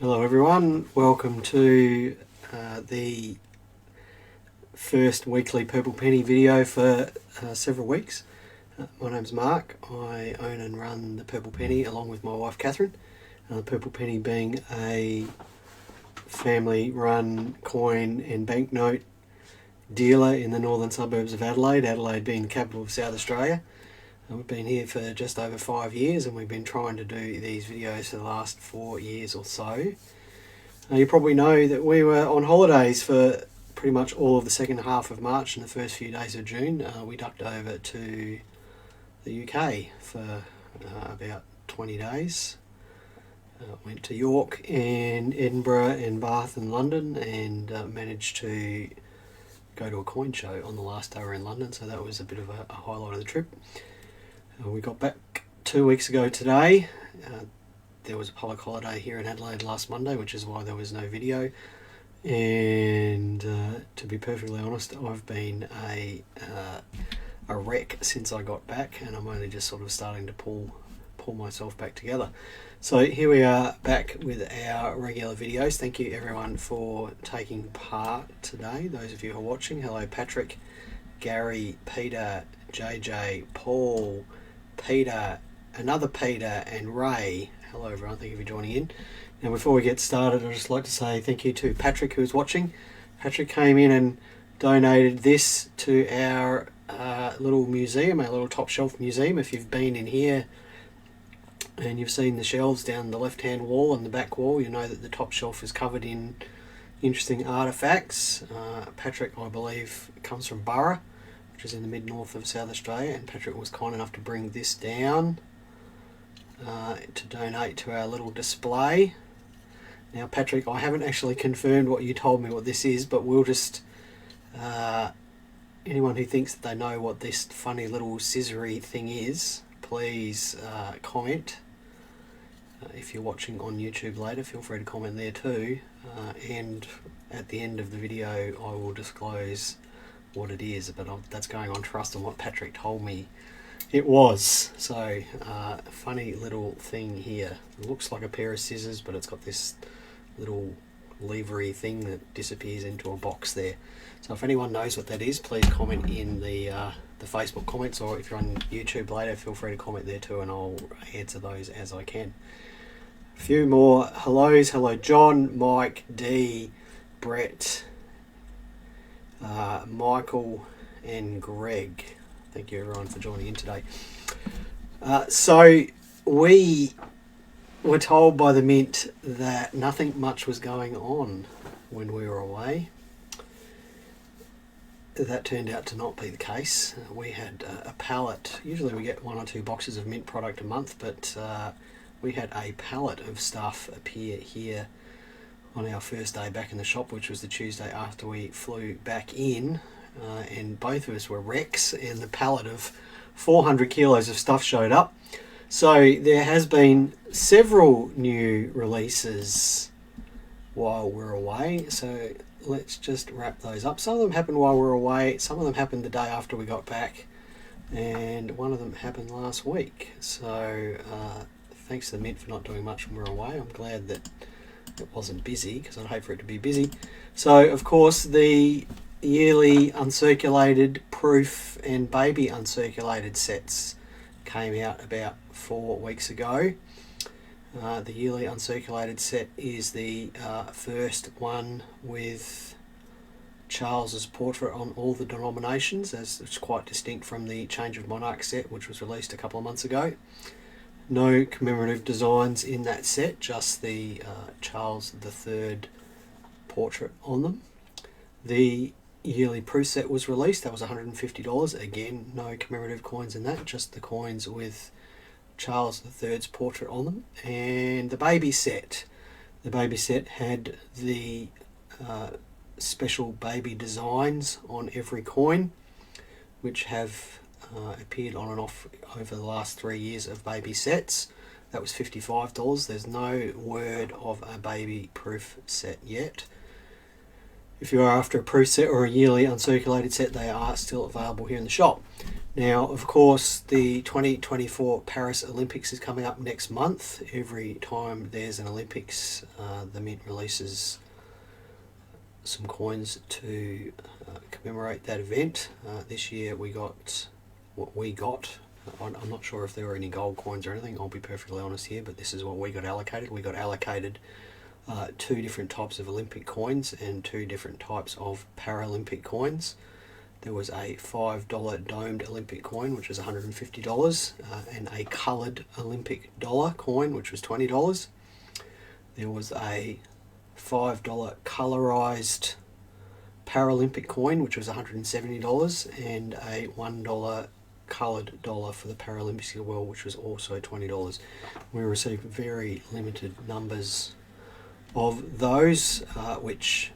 Hello everyone, welcome to the first weekly Purple Penny video for several weeks. My name's Mark. I own and run the Purple Penny along with my wife Catherine. The Purple Penny being a family run coin and banknote dealer in the northern suburbs of Adelaide, Adelaide being the capital of South Australia. We've been here for just over 5 years and we've been trying to do these videos for the last 4 years or so. You probably know that we were on holidays for pretty much all of the second half of March and the first few days of June. We ducked over to the UK for about 20 days. Went to York and Edinburgh and Bath and London and managed to go to a coin show on the last day we were in London, so that was a bit of a highlight of the trip. We got back 2 weeks ago today. There was a public holiday here in Adelaide last Monday, which is why there was no video. And to be perfectly honest, I've been a wreck since I got back, and I'm only just sort of starting to pull myself back together. So here we are back with our regular videos. Thank you everyone for taking part today. Those of you who are watching, hello Patrick, Gary, Peter, JJ, Paul, Peter, another Peter, and Ray. Hello everyone, thank you for joining in. Now before we get started, I'd just like to say thank you to Patrick who's watching. Patrick came in and donated this to our little museum, our little top shelf museum. If you've been in here and you've seen the shelves down the left hand wall and the back wall, you know that the top shelf is covered in interesting artefacts. Patrick, I believe, comes from Burra, which is in the mid-north of South Australia, and Patrick was kind enough to bring this down to donate to our little display. Now Patrick, I haven't actually confirmed what you told me what this is, but we'll just anyone who thinks that they know what this funny little scissory thing is, please comment. If you're watching on YouTube later, feel free to comment there too, and at the end of the video I will disclose what it is, but that's going on trust on what Patrick told me it was. So funny little thing here. It looks like a pair of scissors, but it's got this little levery thing that disappears into a box there. So if anyone knows what that is, please comment in the Facebook comments, or if you're on YouTube later, feel free to comment there too, and I'll answer those as I can. A few more hellos. Hello John, Mike, D, Brett, Michael and Greg. Thank you everyone for joining in today. So we were told by the Mint that nothing much was going on when we were away. That turned out to not be the case. We had a pallet. Usually we get 1 or 2 boxes of Mint product a month, but we had a pallet of stuff appear here on our first day back in the shop, which was the Tuesday after we flew back in, and both of us were wrecks, and the pallet of 400 kilos of stuff showed up. So there has been several new releases while we're away, so let's just wrap those up. Some of them happened while we were away, some of them happened the day after we got back, and one of them happened last week. So thanks to the Mint for not doing much when we were away. I'm glad that it wasn't busy, because I'd hate for it to be busy. So of course the yearly uncirculated proof and baby uncirculated sets came out about 4 weeks ago. The yearly uncirculated set is the first one with Charles's portrait on all the denominations, as it's quite distinct from the Change of Monarch set, which was released a couple of months ago. No commemorative designs in that set, just the Charles III portrait on them. The yearly proof set was released. That was $150. Again, no commemorative coins in that, just the coins with Charles III's portrait on them. And the baby set. The baby set had the special baby designs on every coin, which have appeared on and off over the last 3 years of baby sets. That was $55. There's no word of a baby proof set yet. If you are after a proof set or a yearly uncirculated set, they are still available here in the shop. Now, of course, the 2024 Paris Olympics is coming up next month. Every time there's an Olympics, the Mint releases some coins to commemorate that event. This year we got what we got. I'm not sure if there were any gold coins or anything, I'll be perfectly honest here, but this is what we got allocated. We got allocated 2 different types of Olympic coins and 2 different types of Paralympic coins. There was a $5 domed Olympic coin, which was $150, and a coloured Olympic dollar coin, which was $20. There was a $5 colourised Paralympic coin, which was $170, and a $1 coloured dollar for the Paralympics as well, which was also $20. We received very limited numbers of those, which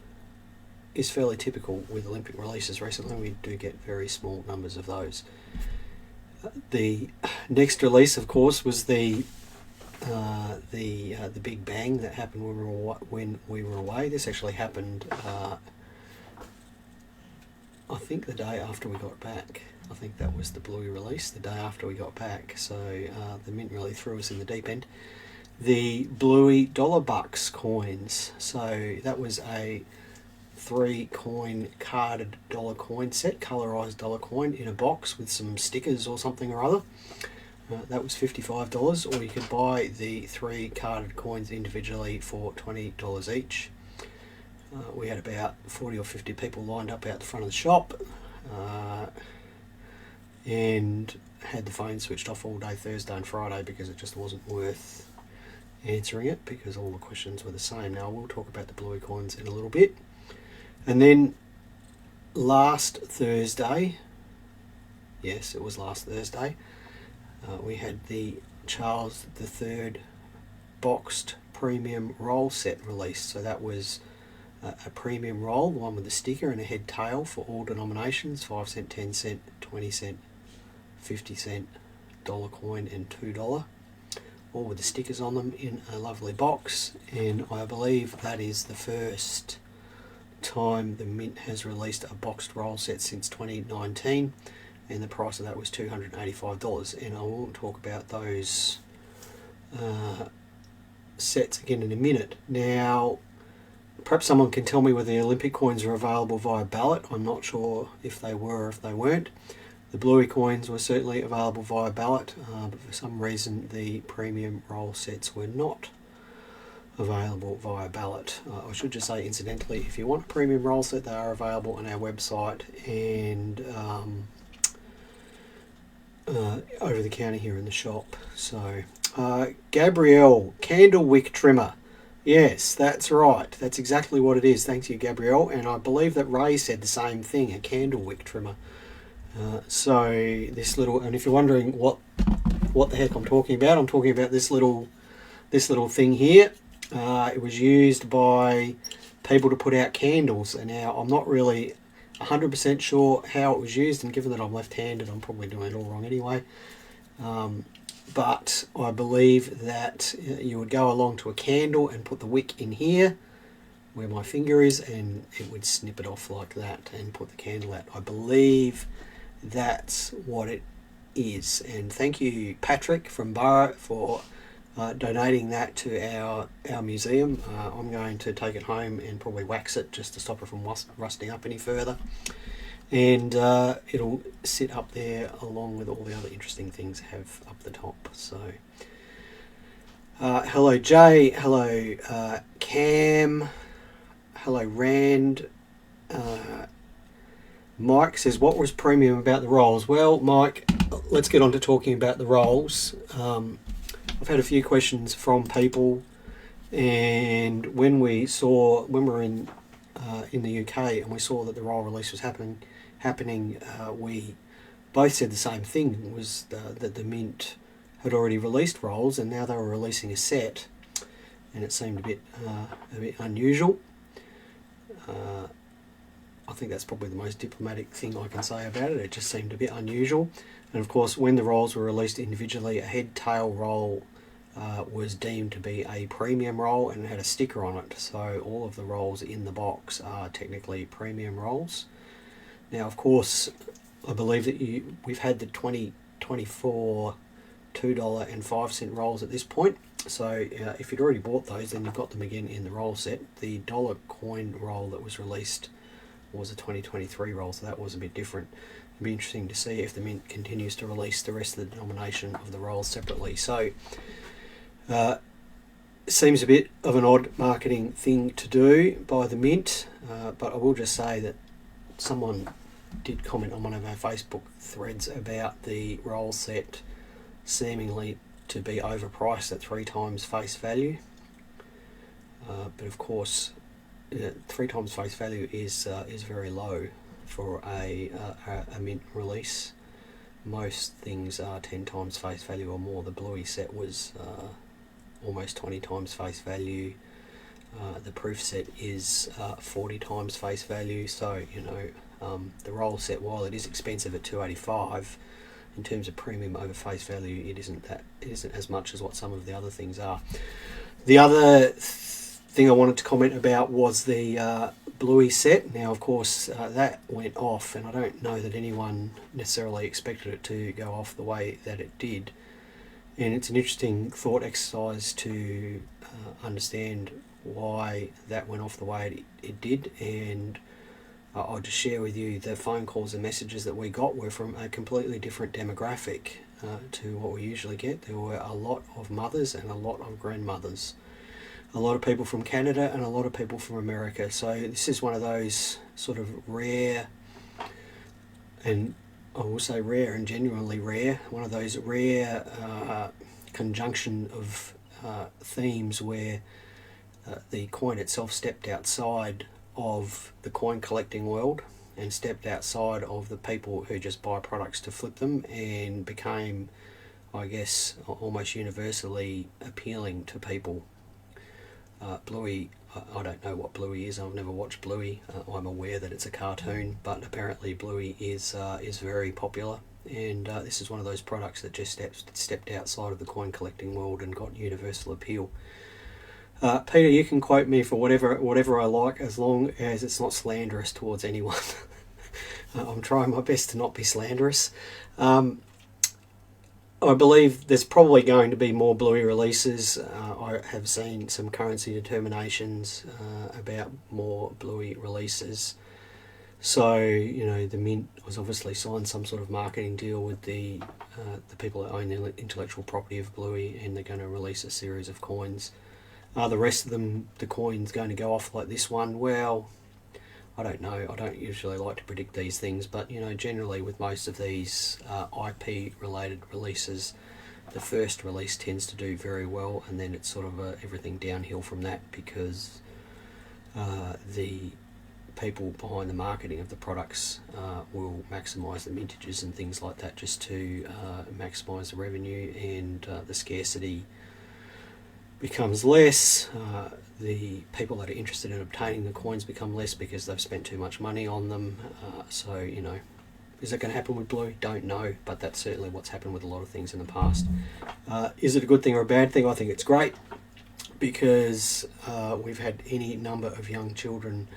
is fairly typical with Olympic releases recently. We do get very small numbers of those. The next release, of course, was the Big Bang that happened when we were away. This actually happened, I think, the day after we got back. I think that was the Bluey release, the day after we got back. So the Mint really threw us in the deep end. The Bluey dollar bucks coins. So that was a 3-coin carded dollar coin set, colorized dollar coin in a box with some stickers or something or other. That was $55, or you could buy the 3 carded coins individually for $20 each. We had about 40 or 50 people lined up out the front of the shop, and had the phone switched off all day Thursday and Friday because it just wasn't worth answering it, because all the questions were the same. Now we'll talk about the Bluey coins in a little bit. And then last Thursday, yes, it was last Thursday, we had the Charles III boxed premium roll set released. So that was a premium roll, one with a sticker and a head tail for all denominations, 5 cent, 10 cent, 20 cent, 50 cent, dollar coin and $2, all with the stickers on them in a lovely box. And I believe that is the first time the Mint has released a boxed roll set since 2019, and the price of that was $285. And I will talk about those sets again in a minute. Now, perhaps someone can tell me whether the Olympic coins are available via ballot. I'm not sure if they were or if they weren't. The Bluey coins were certainly available via ballot, but for some reason the premium roll sets were not available via ballot. I should just say, incidentally, if you want a premium roll set, they are available on our website and over the counter here in the shop. So, Gabrielle, candle wick trimmer. Yes, that's right. That's exactly what it is. Thanks you, Gabrielle. And I believe that Ray said the same thing, a candle wick trimmer. So this little, and if you're wondering what the heck I'm talking about this little thing here. It was used by people to put out candles, and now I'm not really 100% sure how it was used, and given that I'm left-handed, I'm probably doing it all wrong anyway. But I believe that you would go along to a candle and put the wick in here, where my finger is, and it would snip it off like that and put the candle out. I believe that's what it is. And thank you, Patrick from Burra, for donating that to our museum. I'm going to take it home and probably wax it just to stop it from rusting up any further. And it'll sit up there along with all the other interesting things I have up the top. So, hello Jay, hello Cam, hello Rand. Mike says, what was premium about the rolls? Well, Mike, let's get on to talking about the rolls. I've had a few questions from people, and when we were in the UK and we saw that the roll release was happening, we both said the same thing, was that the Mint had already released rolls and now they were releasing a set, and it seemed a bit unusual. I think that's probably the most diplomatic thing I can say about it. It just seemed a bit unusual. And of course, when the rolls were released individually, a head-tail roll was deemed to be a premium roll and it had a sticker on it. So all of the rolls in the box are technically premium rolls. Now, of course, I believe that we've had the 2024 $2.05 rolls at this point. So if you'd already bought those, then you've got them again in the roll set. The dollar coin roll that was released was a 2023 roll, so that was a bit different. It'll be interesting to see if the mint continues to release the rest of the denomination of the rolls separately. So it seems a bit of an odd marketing thing to do by the mint, but I will just say that someone did comment on one of our Facebook threads about the roll set seemingly to be overpriced at 3 times face value, but of course 3 times face value is very low for a mint release. Most things are 10 times face value or more. The Bluey set was almost 20 times face value. The proof set is 40 times face value. So the roll set, while it is expensive at $285, in terms of premium over face value, it isn't as much as what some of the other things are. The other thing I wanted to comment about was the Bluey set. Now, of course, that went off, and I don't know that anyone necessarily expected it to go off the way that it did. And it's an interesting thought exercise to understand why that went off the way it did. And I'll just share with you the phone calls and messages that we got were from a completely different demographic to what we usually get. There were a lot of mothers and a lot of grandmothers, a lot of people from Canada and a lot of people from America. So this is one of those sort of rare, and I will say rare and genuinely rare, one of those rare conjunction of themes where the coin itself stepped outside of the coin collecting world and stepped outside of the people who just buy products to flip them, and became, I guess, almost universally appealing to people. Bluey, I don't know what Bluey is. I've never watched Bluey. I'm aware that it's a cartoon, but apparently Bluey is very popular, and this is one of those products that just stepped outside of the coin collecting world and got universal appeal. Peter, you can quote me for whatever I like, as long as it's not slanderous towards anyone. I'm trying my best to not be slanderous. I believe there's probably going to be more Bluey releases. I have seen some currency determinations about more Bluey releases. So, the mint was obviously signed some sort of marketing deal with the people that own the intellectual property of Bluey, and they're going to release a series of coins. The rest of them, the coin's going to go off like this one. Well, I don't know. I don't usually like to predict these things, but generally with most of these IP related releases, the first release tends to do very well, and then it's sort of everything downhill from that, because the people behind the marketing of the products will maximise the mintages and things like that, just to maximise the revenue, and the scarcity becomes less. The people that are interested in obtaining the coins become less because they've spent too much money on them. So is that going to happen with Blue? Don't know, but that's certainly what's happened with a lot of things in the past. Is it a good thing or a bad thing? I think it's great, because we've had any number of young children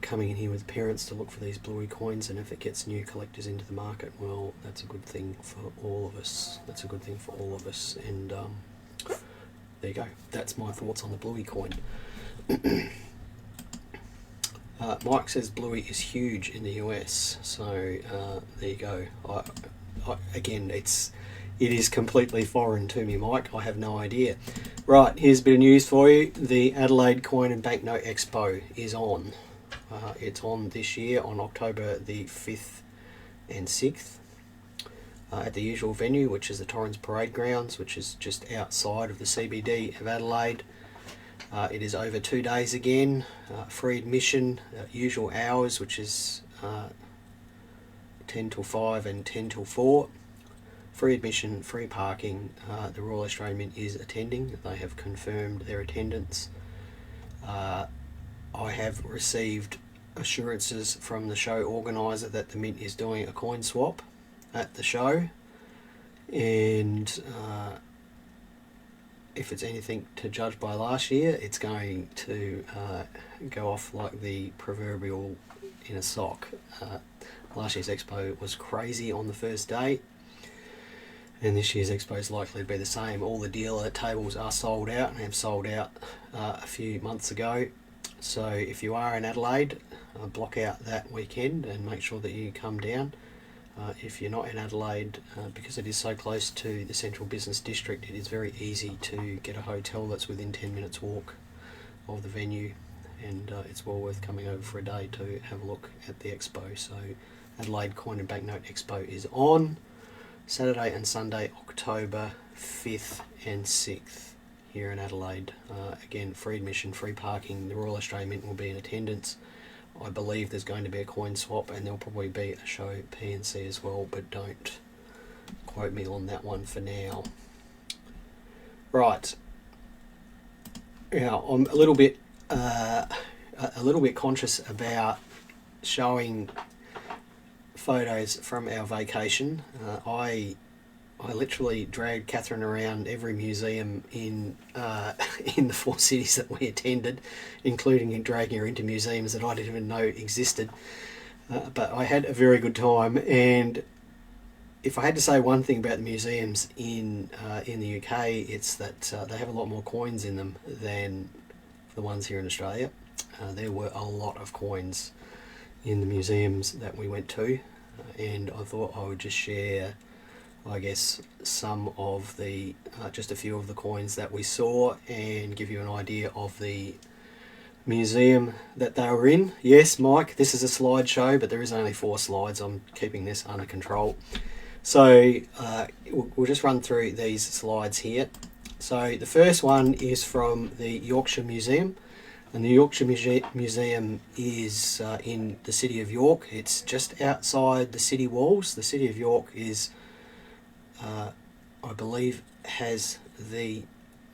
coming in here with parents to look for these Bluey coins, and if it gets new collectors into the market, well, that's a good thing for all of us. That's a good thing for all of us, and there you go. That's my thoughts on the Bluey coin. Mike says Bluey is huge in the US, so there you go. Again, it is completely foreign to me, Mike. I have no idea. Right, here's a bit of news for you. The Adelaide Coin and Banknote Expo is on. It's on this year on October the 5th and 6th. At the usual venue, which is the Torrens Parade Grounds, which is just outside of the CBD of Adelaide. It is over 2 days again, free admission, usual hours, which is 10 till 5 and 10 till 4. Free admission, free parking. The Royal Australian Mint is attending. They have confirmed their attendance. I have received assurances from the show organiser that the Mint is doing a coin swap at the show, and if it's anything to judge by last year, it's going to go off like the proverbial in a sock. Last year's expo was crazy on the first day, and this year's expo is likely to be the same. All the dealer tables are sold out and have sold out a few months ago. So if you are in Adelaide, block out that weekend and make sure that you come down. If you're not in Adelaide, because it is so close to the central business district, it is very easy to get a hotel that's within 10 minutes walk of the venue, and it's well worth coming over for a day to have a look at the expo. So Adelaide Coin and Banknote Expo is on Saturday and Sunday, October 5th and 6th here in Adelaide. Again, free admission, free parking. The Royal Australian Mint will be in attendance. I believe there's going to be a coin swap, and there'll probably be a show PNC as well, but don't quote me on that one for now. Right. Now, I'm a little bit conscious about showing photos from our vacation. I literally dragged Catherine around every museum in the 4 cities that we attended, including dragging her into museums that I didn't even know existed. But I had a very good time, and if I had to say one thing about the museums in the UK, it's that they have a lot more coins in them than the ones here in Australia. There were a lot of coins in the museums that we went to, and I thought I would just share, I guess, some of the just a few of the coins that we saw, and give you an idea of the museum that they were in. Yes, Mike, this is a slideshow, but there is only 4 slides. I'm keeping this under control. So we'll just run through these slides here. So the first one is from the Yorkshire Museum, and the Yorkshire Museum is in the city of York. It's just outside the city walls. The city of York is, I believe, has the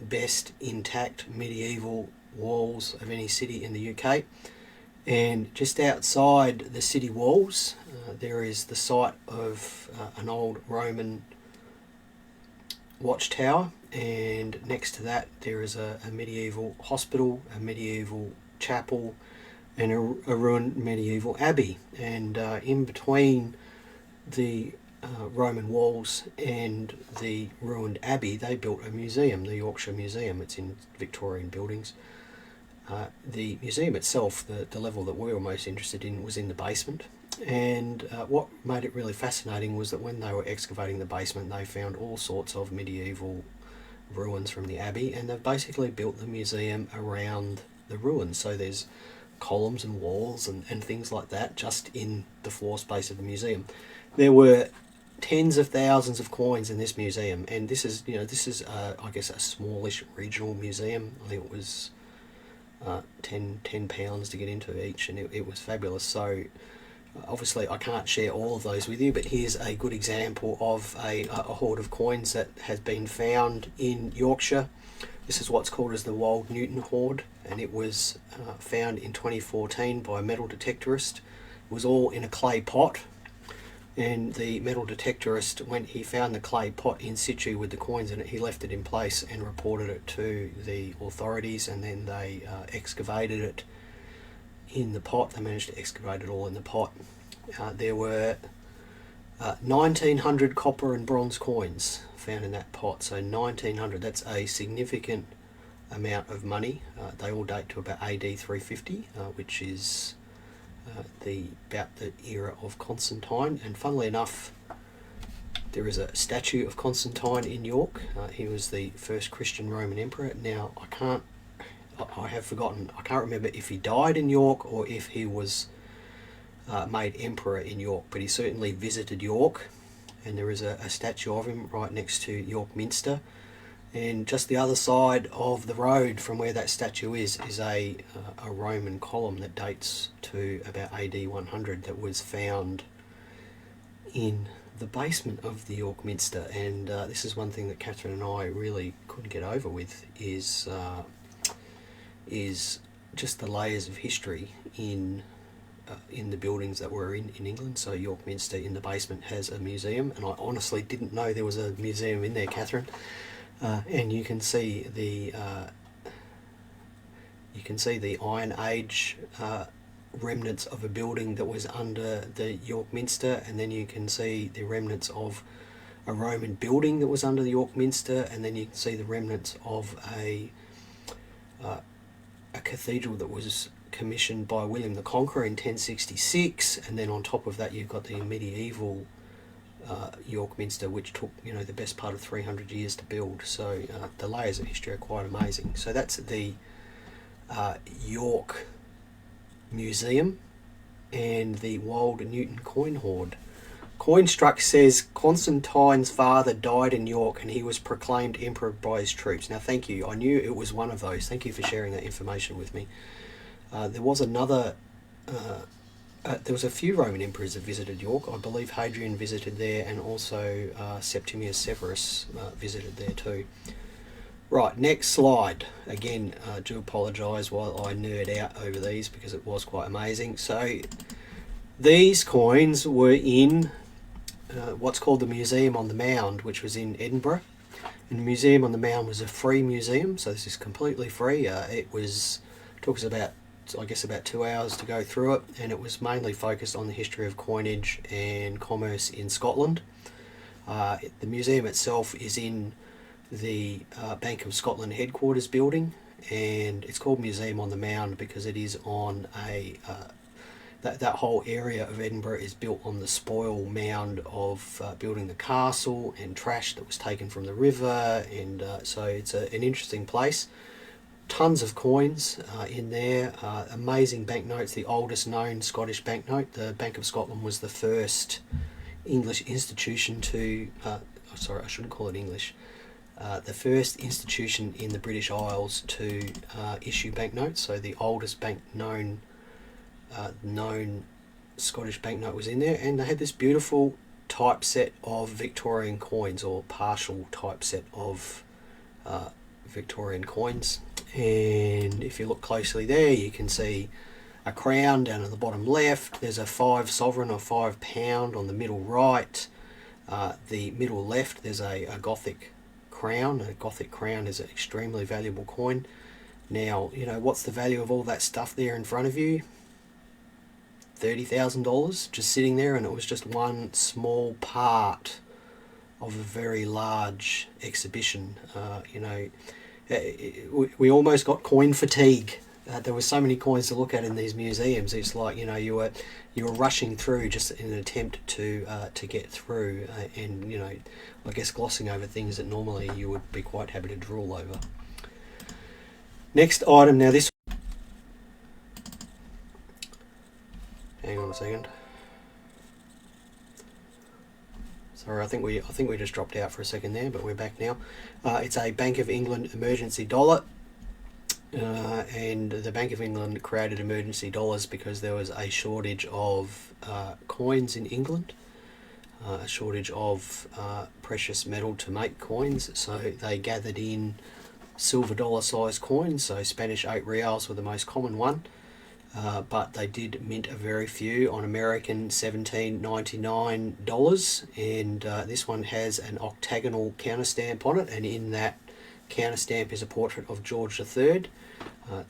best intact medieval walls of any city in the UK. And just outside the city walls, there is the site of an old Roman watchtower, and next to that there is a medieval hospital, a medieval chapel, and a ruined medieval abbey. And in between the Roman walls and the ruined abbey, they built a museum, the Yorkshire Museum. It's in Victorian buildings. The museum itself, the level that we were most interested in, was in the basement. And what made it really fascinating was that when they were excavating the basement, they found all sorts of medieval ruins from the abbey, and they've basically built the museum around the ruins. So there's columns and walls and things like that just in the floor space of the museum. There were tens of thousands of coins in this museum, and this is I guess a smallish regional museum. I think it was £10 to get into each, and it was fabulous. So obviously I can't share all of those with you, but here's a good example of a hoard of coins that has been found in Yorkshire. This is what's called as the Wold Newton hoard, and it was found in 2014 by a metal detectorist. It was all in a clay pot, and the metal detectorist, when he found the clay pot in situ with the coins in it, he left it in place and reported it to the authorities, and then they excavated it in the pot. They managed to excavate it all in the pot. There were 1900 copper and bronze coins found in that pot. So 1900, that's a significant amount of money. They all date to about AD 350, which is about the era of Constantine. And funnily enough, there is a statue of Constantine in York. He was the first Christian Roman emperor. Now I have forgotten, I can't remember if he died in York or if he was made emperor in York, but he certainly visited York, and there is a statue of him right next to York Minster. And just the other side of the road from where that statue is a Roman column that dates to about AD 100 that was found in the basement of the York Minster. And this is one thing that Catherine and I really couldn't get over with, is just the layers of history in the buildings that were in England. So York Minster in the basement has a museum, and I honestly didn't know there was a museum in there, Catherine. And you can see the Iron Age remnants of a building that was under the York Minster, and then you can see the remnants of a Roman building that was under the York Minster, and then you can see the remnants of a cathedral that was commissioned by William the Conqueror in 1066, and then on top of that you've got the medieval York Minster, which took the best part of 300 years to build. So the layers of history are quite amazing. So that's the York Museum and the Wold Newton coin hoard. Coinstruct says Constantine's father died in York and he was proclaimed emperor by his troops. Now thank you, I knew it was one of those. Thank you for sharing that information with me. There was another there was a few Roman emperors that visited York. I believe Hadrian visited there, and also Septimius Severus visited there too. Right, next slide. Again, do apologise while I nerd out over these because it was quite amazing. So these coins were in what's called the Museum on the Mound, which was in Edinburgh. And the Museum on the Mound was a free museum, so this is completely free. Took us about 2 hours to go through it, and it was mainly focused on the history of coinage and commerce in Scotland. The museum itself is in the Bank of Scotland headquarters building, and it's called Museum on the Mound because it is on that whole area of Edinburgh is built on the spoil mound of building the castle and trash that was taken from the river, and so it's an interesting place. Tons of coins in there, amazing banknotes, the oldest known Scottish banknote. The Bank of Scotland was the first English institution to, sorry, I shouldn't call it English, the first institution in the British Isles to issue banknotes. So the oldest known Scottish banknote was in there, and they had this beautiful typeset of Victorian coins, or partial typeset of Victorian coins. And if you look closely there, you can see a crown down at the bottom left. There's a 5 sovereign or £5 on the middle right. The middle left, there's a Gothic crown. A Gothic crown is an extremely valuable coin. Now, what's the value of all that stuff there in front of you? $30,000 just sitting there, and it was just one small part of a very large exhibition. We almost got coin fatigue. There were so many coins to look at in these museums. It's like you were rushing through just in an attempt to get through, and I guess glossing over things that normally you would be quite happy to drool over. Next item. Now this. Hang on a second. Sorry, I think we just dropped out for a second there, but we're back now. It's a Bank of England emergency dollar, and the Bank of England created emergency dollars because there was a shortage of coins in England, a shortage of precious metal to make coins. So they gathered in silver dollar sized coins. So Spanish 8 reals were the most common one. But they did mint a very few on American $17.99, and this one has an octagonal counterstamp on it, and in that counterstamp is a portrait of George III.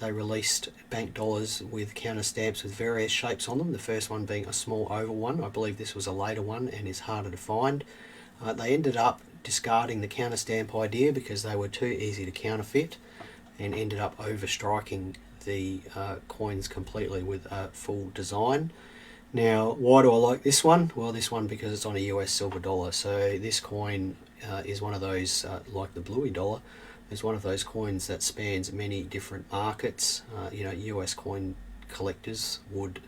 They released bank dollars with counterstamps with various shapes on them, the first one being a small oval one. I believe this was a later one and is harder to find. They ended up discarding the counterstamp idea because they were too easy to counterfeit, and ended up overstriking the coins completely with a full design. Now, why do I like this one? Well, this one because it's on a US silver dollar. So this coin is one of those, like the Bluey dollar, is one of those coins that spans many different markets. US coin collectors would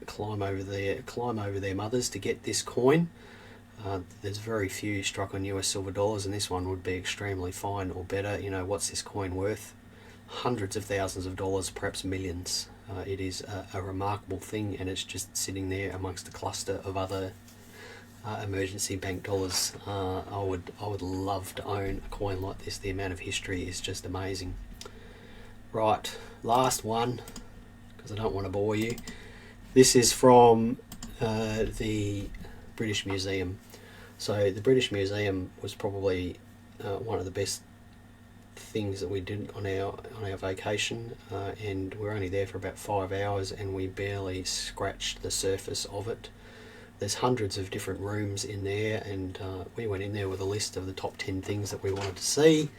climb over their mothers to get this coin. There's very few struck on US silver dollars, and this one would be extremely fine or better. What's this coin worth? Hundreds of thousands of dollars, perhaps millions. It is a remarkable thing, and it's just sitting there amongst a cluster of other emergency bank dollars. I would love to own a coin like this. The amount of history is just amazing. Right, last one, because I don't want to bore you. This is from the British Museum. So the British Museum was probably one of the best things that we did on our vacation, and we're only there for about 5 hours, and we barely scratched the surface of it. There's hundreds of different rooms in there, and we went in there with a list of the top 10 things that we wanted to see,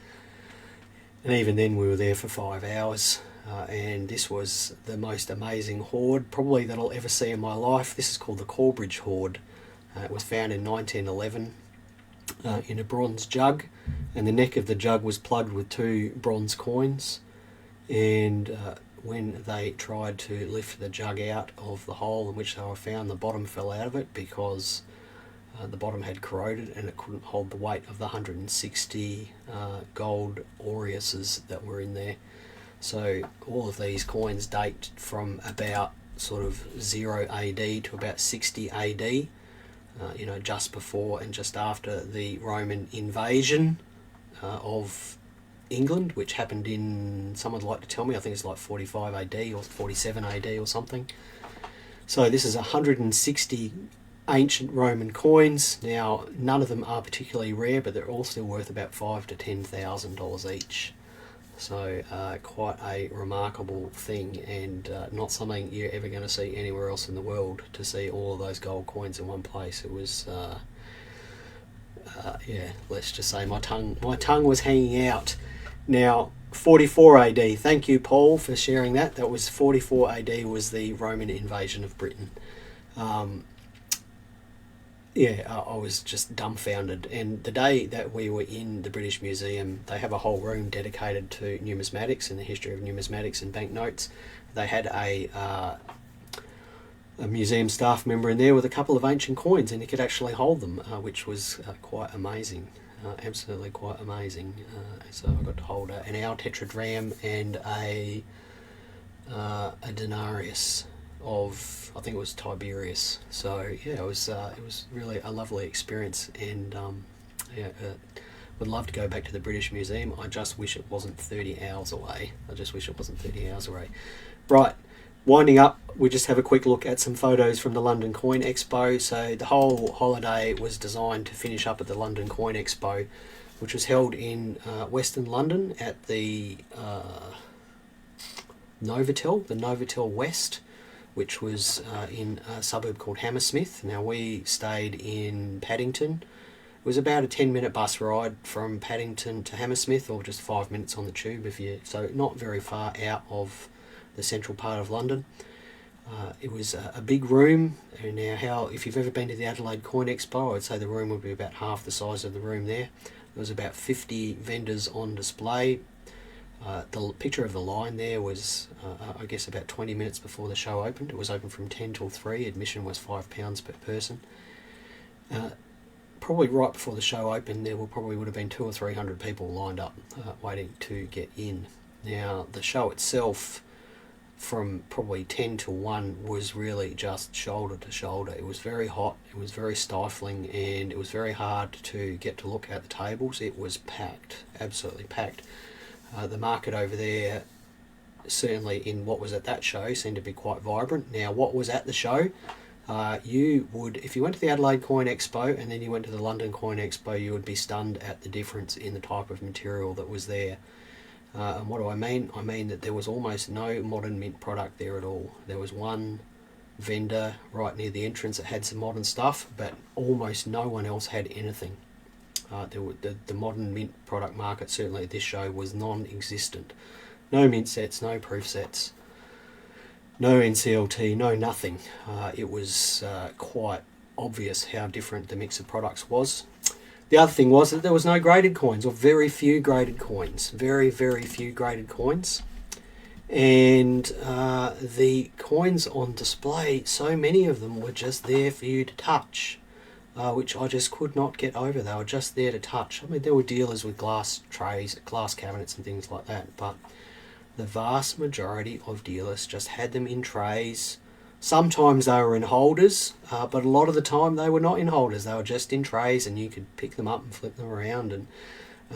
and even then we were there for 5 hours. And this was the most amazing hoard probably that I'll ever see in my life. This is called the Corbridge hoard. It was found in 1911 in a bronze jug, and the neck of the jug was plugged with 2 bronze coins, and when they tried to lift the jug out of the hole in which they were found, the bottom fell out of it because the bottom had corroded and it couldn't hold the weight of the 160 gold aureuses that were in there. So all of these coins date from about sort of 0 AD to about 60 AD, just before and just after the Roman invasion of England, which happened in, someone would like to tell me, I think it's like 45 AD or 47 AD or something. So this is 160 ancient Roman coins. Now, none of them are particularly rare, but they're all still worth about $5,000 to $10,000 each. So quite a remarkable thing, and not something you're ever going to see anywhere else in the world, to see all of those gold coins in one place. It was, let's just say my tongue was hanging out. Now, 44 AD, thank you, Paul, for sharing that. That was 44 AD was the Roman invasion of Britain. I was just dumbfounded. And the day that we were in the British Museum, they have a whole room dedicated to numismatics and the history of numismatics and banknotes. They had a museum staff member in there with a couple of ancient coins, and he could actually hold them, which was quite amazing. Absolutely quite amazing. So I got to hold an hour tetradrachm and a denarius of, I think it was Tiberius. So it was really a lovely experience, and would love to go back to the British Museum. I just wish it wasn't 30 hours away. Right, winding up, we just have a quick look at some photos from the London Coin Expo. So the whole holiday was designed to finish up at the London Coin Expo, which was held in Western London at the Novotel West, which was in a suburb called Hammersmith. Now, we stayed in Paddington. It was about a 10-minute bus ride from Paddington to Hammersmith, or just 5 minutes on the tube, so not very far out of the central part of London. It was a big room, and now if you've ever been to the Adelaide Coin Expo, I'd say the room would be about half the size of the room there. There was about 50 vendors on display. The picture of the line there was, I guess, about 20 minutes before the show opened. It was open from 10 till 3. Admission was £5 per person. Probably right before the show opened, there would have been 200 or 300 people lined up waiting to get in. Now, the show itself, from probably 10 to 1, was really just shoulder to shoulder. It was very hot, it was very stifling, and it was very hard to get to look at the tables. It was packed, absolutely packed. The market over there, certainly in what was at that show, seemed to be quite vibrant. Now, what was at the show, you would, if you went to the Adelaide Coin Expo and then you went to the London Coin Expo, you would be stunned at the difference in the type of material that was there. And what do I mean? I mean that there was almost no modern mint product there at all. There was one vendor right near the entrance that had some modern stuff, but almost no one else had anything. The modern mint product market, certainly at this show, was non-existent. No mint sets, no proof sets, no NCLT, no nothing. It was quite obvious how different the mix of products was. The other thing was that there was no graded coins, or very few graded coins. Very, very few graded coins. And the coins on display, so many of them were just there for you to touch. Which I just could not get over. They were just there to touch. I mean, there were dealers with glass trays, glass cabinets and things like that, but the vast majority of dealers just had them in trays. Sometimes they were in holders, but a lot of the time they were not in holders. They were just in trays, and you could pick them up and flip them around and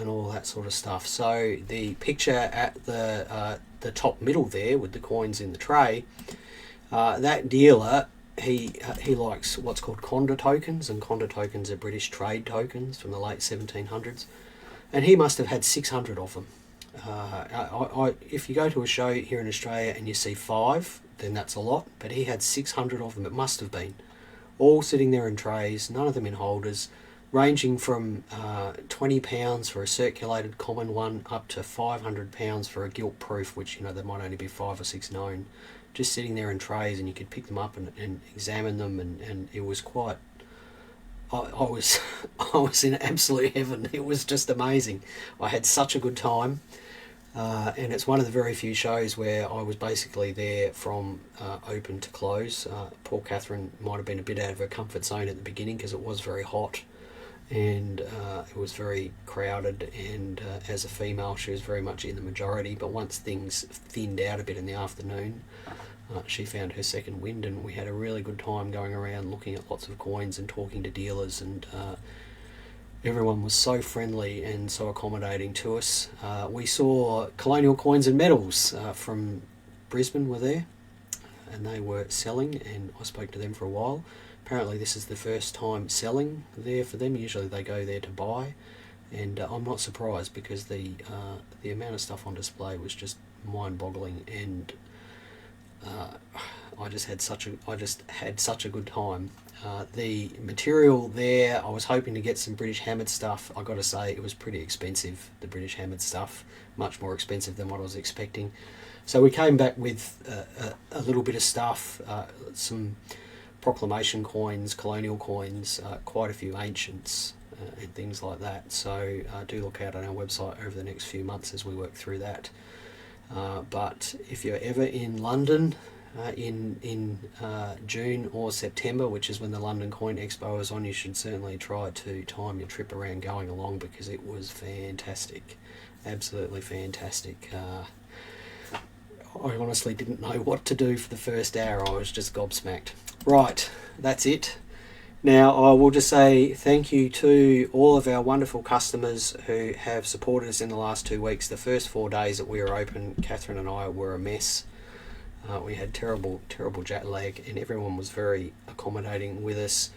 all that sort of stuff. So the picture at the top middle there with the coins in the tray, that dealer, he likes what's called Conda tokens, and Conda tokens are British trade tokens from the late 1700s, and he must have had 600 of them. If you go to a show here in Australia and you see 5, then that's a lot, but he had 600 of them, it must have been, all sitting there in trays, none of them in holders, ranging from £20 for a circulated common one up to £500 for a gilt proof, which, you know, there might only be 5 or 6 known, just sitting there in trays, and you could pick them up and examine them, and it was quite... I was I was in absolute heaven. It was just amazing. I had such a good time, and it's one of the very few shows where I was basically there from open to close. Poor Catherine might have been a bit out of her comfort zone at the beginning because it was very hot, and it was very crowded, and as a female she was very much in the majority, but once things thinned out a bit in the afternoon, she found her second wind, and we had a really good time going around looking at lots of coins and talking to dealers, and everyone was so friendly and so accommodating to us. We saw Colonial Coins and Metals from Brisbane were there, and they were selling, and I spoke to them for a while. Apparently this is the first time selling there for them. Usually they go there to buy, and I'm not surprised because the amount of stuff on display was just mind-boggling, and I just had such a good time. The material there, I was hoping to get some British hammered stuff. I got to say, it was pretty expensive, the British hammered stuff, much more expensive than what I was expecting. So we came back with a little bit of stuff, some proclamation coins, colonial coins, quite a few ancients, and things like that. So do look out on our website over the next few months as we work through that. But if you're ever in London in June or September, which is when the London Coin Expo is on, you should certainly try to time your trip around going along, because it was fantastic, absolutely fantastic. I honestly didn't know what to do for the first hour. I was just gobsmacked. Right, that's it. Now, I will just say thank you to all of our wonderful customers who have supported us in the last 2 weeks. The first 4 days that we were open, Catherine and I were a mess. We had terrible jet lag, and everyone was very accommodating with us.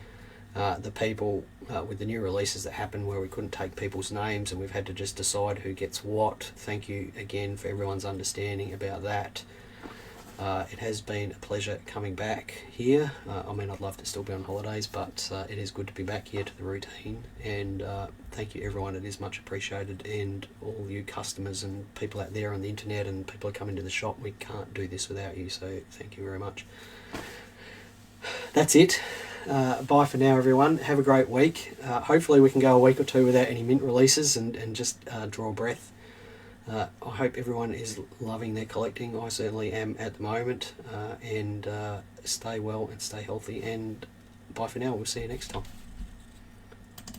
The people with the new releases that happened where we couldn't take people's names and we've had to just decide who gets what. Thank you again for everyone's understanding about that. It has been a pleasure coming back here. I mean, I'd love to still be on holidays, but it is good to be back here to the routine, and thank you everyone, it is much appreciated, and all you customers and people out there on the internet and people who come into the shop, we can't do this without you, so thank you very much. That's it. Bye for now, everyone. Have a great week. Hopefully we can go a week or two without any mint releases and just draw a breath. I hope everyone is loving their collecting. I certainly am at the moment, and stay well and stay healthy, and bye for now. We'll see you next time.